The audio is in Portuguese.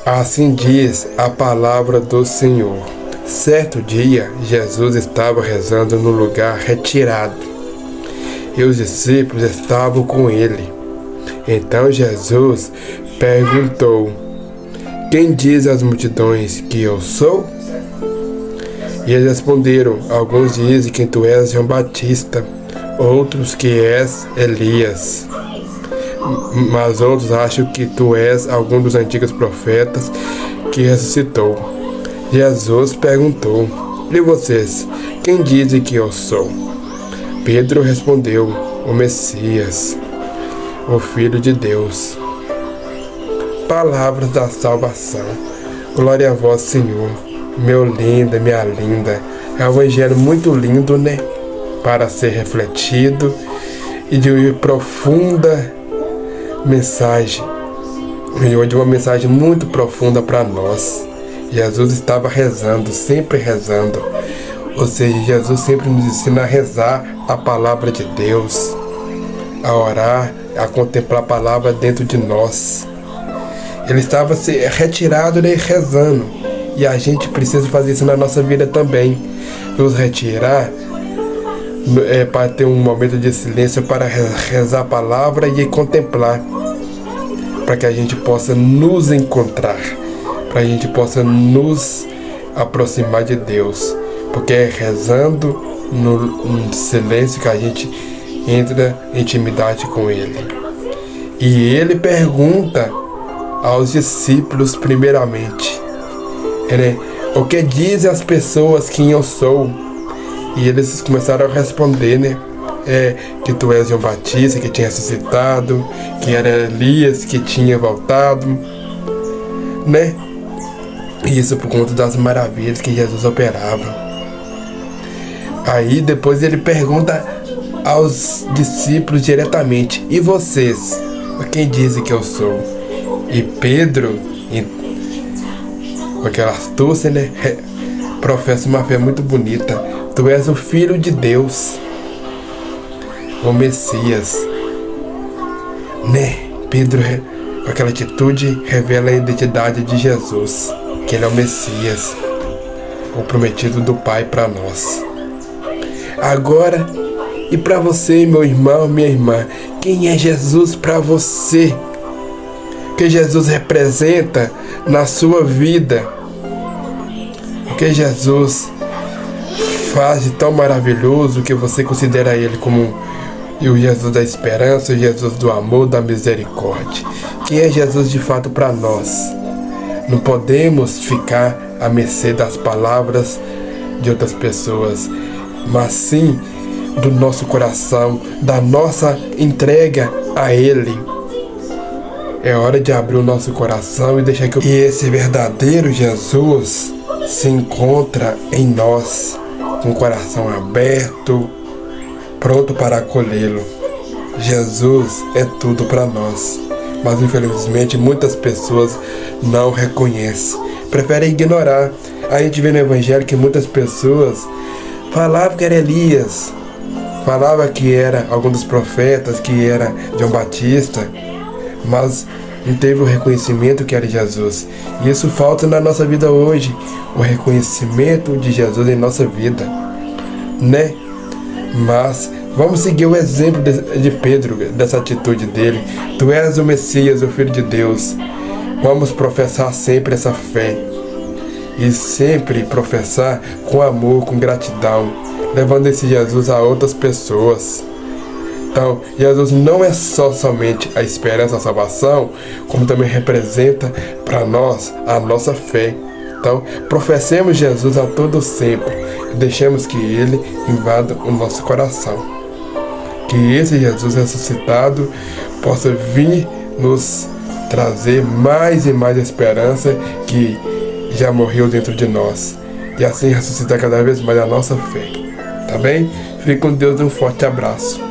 Assim diz a palavra do Senhor. Certo dia, Jesus estava rezando num lugar retirado, e os discípulos estavam com ele. Então Jesus perguntou: quem diz às multidões que eu sou? E eles responderam: alguns dizem que tu és João Batista, outros que és Elias, mas outros acham que tu és algum dos antigos profetas que ressuscitou. Jesus perguntou: e vocês, quem dizem que eu sou? Pedro respondeu: o Messias, o Filho de Deus. Palavras da salvação. Glória a vós, Senhor. Meu lindo, minha linda. É um evangelho muito lindo, né? Para ser refletido e de profunda mensagem. E de uma mensagem muito profunda para nós. Jesus estava rezando, sempre rezando. Ou seja, Jesus sempre nos ensina a rezar a palavra de Deus, a orar, a contemplar a palavra dentro de nós. Ele estava se retirado e rezando. E a gente precisa fazer isso na nossa vida também. Nos retirar para ter um momento de silêncio para rezar a palavra e contemplar. Para que a gente possa nos encontrar. Para a gente possa nos aproximar de Deus. Porque é rezando no silêncio que a gente entra em intimidade com Ele. E Ele pergunta aos discípulos primeiramente, o que dizem as pessoas quem eu sou? E eles começaram a responder, que tu és João Batista, que tinha ressuscitado, que era Elias, que tinha voltado, E isso por conta das maravilhas que Jesus operava. Aí depois ele pergunta aos discípulos diretamente: e vocês, quem dizem que eu sou? E Pedro, com aquela astúcia, professa uma fé muito bonita: tu és o Filho de Deus, o Messias. Pedro, com aquela atitude, revela a identidade de Jesus, que ele é o Messias, o prometido do Pai para nós. Agora, e para você, meu irmão, minha irmã, quem é Jesus para você? O que Jesus representa na sua vida? O que Jesus faz de tão maravilhoso que você considera Ele como o Jesus da esperança, o Jesus do amor, da misericórdia? Quem é Jesus de fato para nós? Não podemos ficar à mercê das palavras de outras pessoas, mas sim do nosso coração, da nossa entrega a Ele. É hora de abrir o nosso coração e deixar que esse verdadeiro Jesus se encontra em nós, com o coração aberto, pronto para acolhê-lo. Jesus é tudo para nós, mas infelizmente muitas pessoas não reconhecem, preferem ignorar. A gente vê no Evangelho que muitas pessoas falavam que era Elias, falava que era algum dos profetas, que era João Batista, mas não teve o reconhecimento que era Jesus. E isso falta na nossa vida hoje, o reconhecimento de Jesus em nossa vida, Mas vamos seguir o exemplo de Pedro, dessa atitude dele. Tu és o Messias, o Filho de Deus. Vamos professar sempre essa fé. E sempre professar com amor, com gratidão, levando esse Jesus a outras pessoas. Então, Jesus não é somente a esperança, a salvação, como também representa para nós a nossa fé. Então, professemos Jesus a todo sempre e deixemos que Ele invada o nosso coração. Que esse Jesus ressuscitado possa vir nos trazer mais e mais esperança que já morreu dentro de nós. E assim ressuscitar cada vez mais a nossa fé. Tá bem? Fique com Deus e um forte abraço.